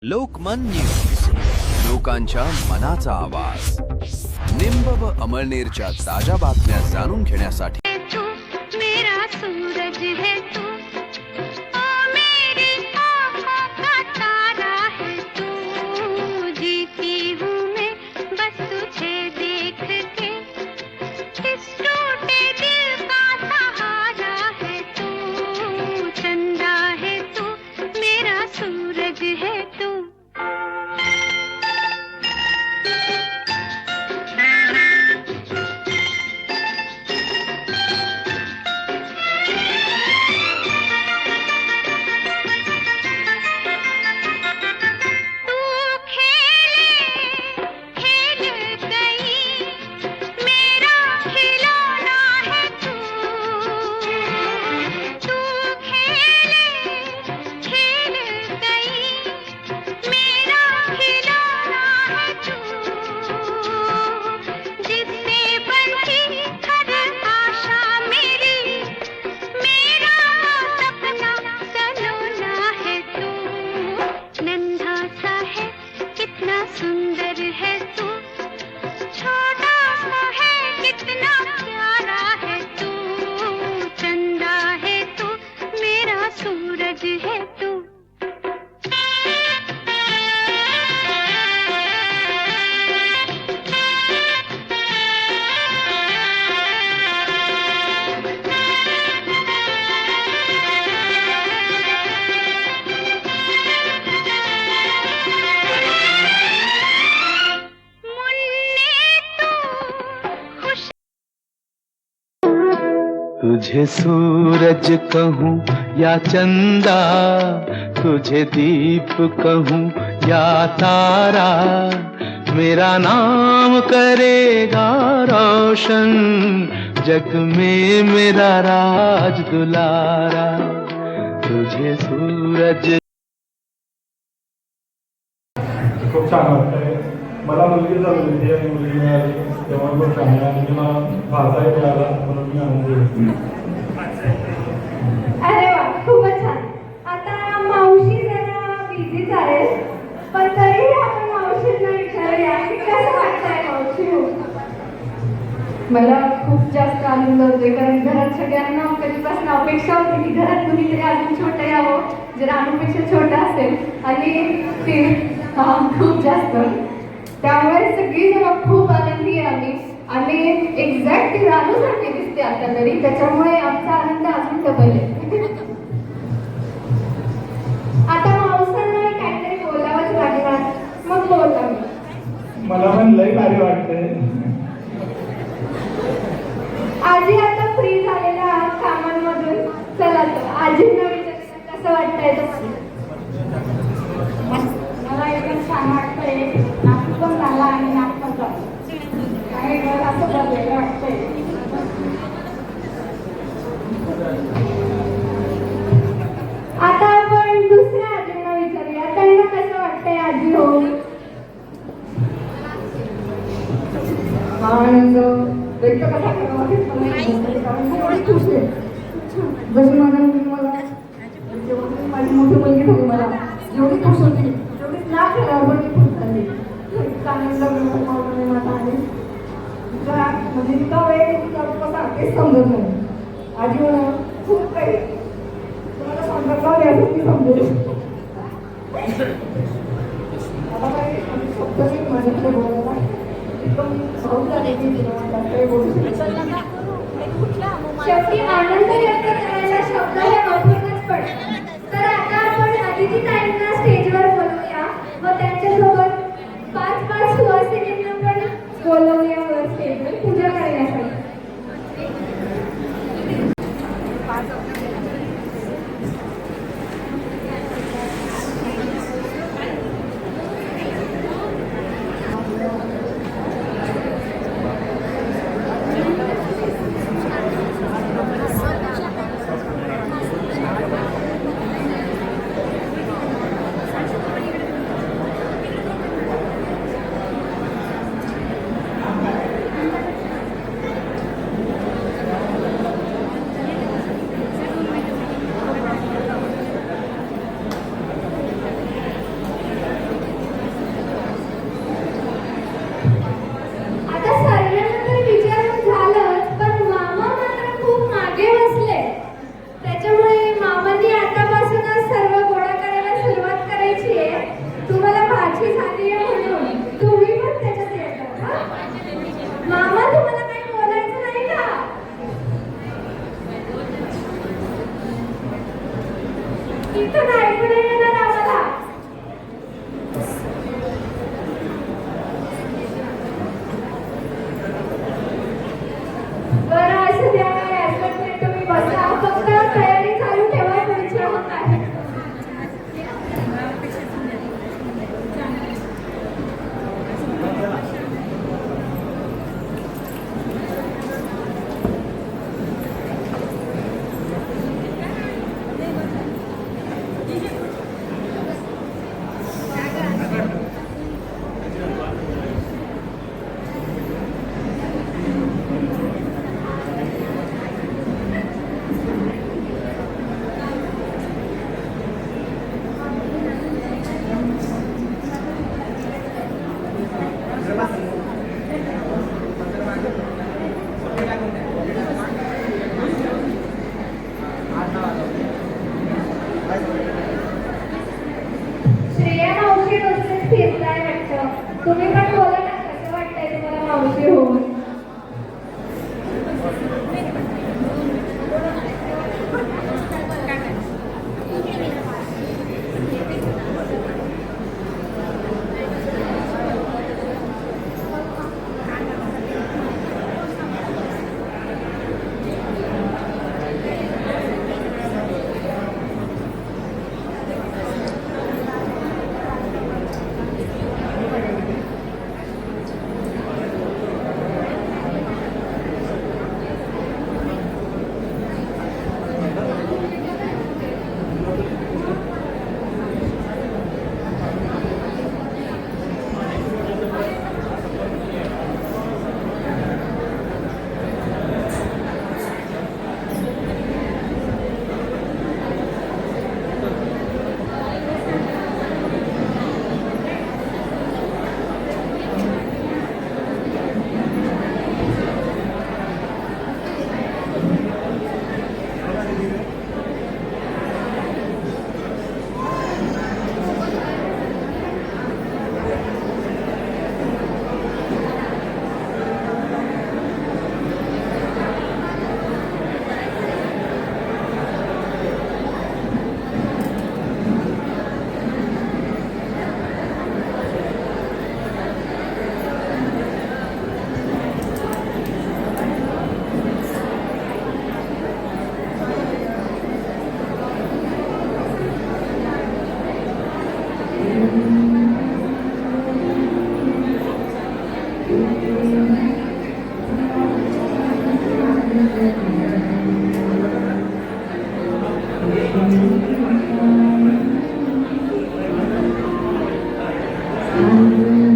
लोकमन news, लोकांच्या मनाचा आवाज. निंब व अमळनेरच्या ताज्या बातम्या जाणून घेण्यासाठी तू मेरा सूरज है तू, ओ मेरी आँखों का तारा है तू. जीती हूँ मैं बस तुझे देख के, इस टूटे दिल का सहारा है तू. चंदा है तू, मेरा सूरज है तू. सुंदर है तू, छोटा सा है कितना प्यारा है तू. चंदा है तू, मेरा सूरज है तू. तुझे सूरज कहूँ या चंदा, तुझे दीप कहूँ या तारा, मेरा नाम करेगा रोशन, जग में मेरा राज दुलारा. तुझे सूरज. खूप छान वाटतंय. मला मुलगी झाली आणि मुलगी मिळाली तेव्हा खूप छान आहे आणि मला भाषाही मिळाला म्हणून मी आनंदी आहे. अरे वा, खूपच छान. आता मावशी जरा बिझीच आहे, पण तरी आपण मावशींना विचारूया की कसं वाटतंय मावशी. मला खूप जास्त आनंद होतोय, कारण घरात सगळ्यांना कधीपासून अपेक्षा होती की घरात कुणीतरी अजून छोटं यावं, जर अनुपेक्षा छोटं असेल, आणि ते खूप जास्त. त्यामुळे सगळी जण खूप आनंदी आहे आम्ही, आणि एक्झॅक्ट ती रानूसारखी दिसते आता तरी, त्याच्यामुळे आमचा आनंद अजून डबल आहे. आता मावसांना काहीतरी बोलावंच लागणार, मग बोलता मी. मला पण लई भारी वाटतंय. आजी आता फ्री झालेल्या आहात कामांमधून, चला तर आजींना विचारायला कसं वाटतंय तुम्हाला. मला एकदम छान वाटतंय. नागपूर पण झाला आणि नागपूरचा आणि घर असं भरलेलं वाटतंय. आता आपण दुसऱ्या आजींना विचारूया, त्यांना कसं वाटतंय आजी होऊन. आनंद व्यक्त कसा करावा हेच मला माहित नाही, कारण मी एवढी खुश आहे. जशी मला जेव्हा माझी मोठी मुलगी झाली, मला एवढी खुश होती, एवढीच ना केल्यावर पण मी खुश झाली. चांगलं माझा आहे म्हणजे इतका वेळ कसा तेच समजत नाही. आजी मला खूप काही तुम्हाला सांगायला याचं मी समजू. आता काही शब्द नाही माझ्याकडे बोलायला, एकदम भावूक झाले की काही बोलू शकत. शेवटी आनंद व्यक्त करायला शब्द हे महत्त्वाचेच पडतात. तर आता आपण अदिती ताईंना स्टेजवर बोलवूया व त्यांच्यासोबत 5-5 सुवासिनींना पण बोलवूया वर स्टेजवर पूजा करण्यासाठी. तुम्ही पण बोला ना, कसं वाटतंय तुम्हाला मावशी होऊन? Thank you.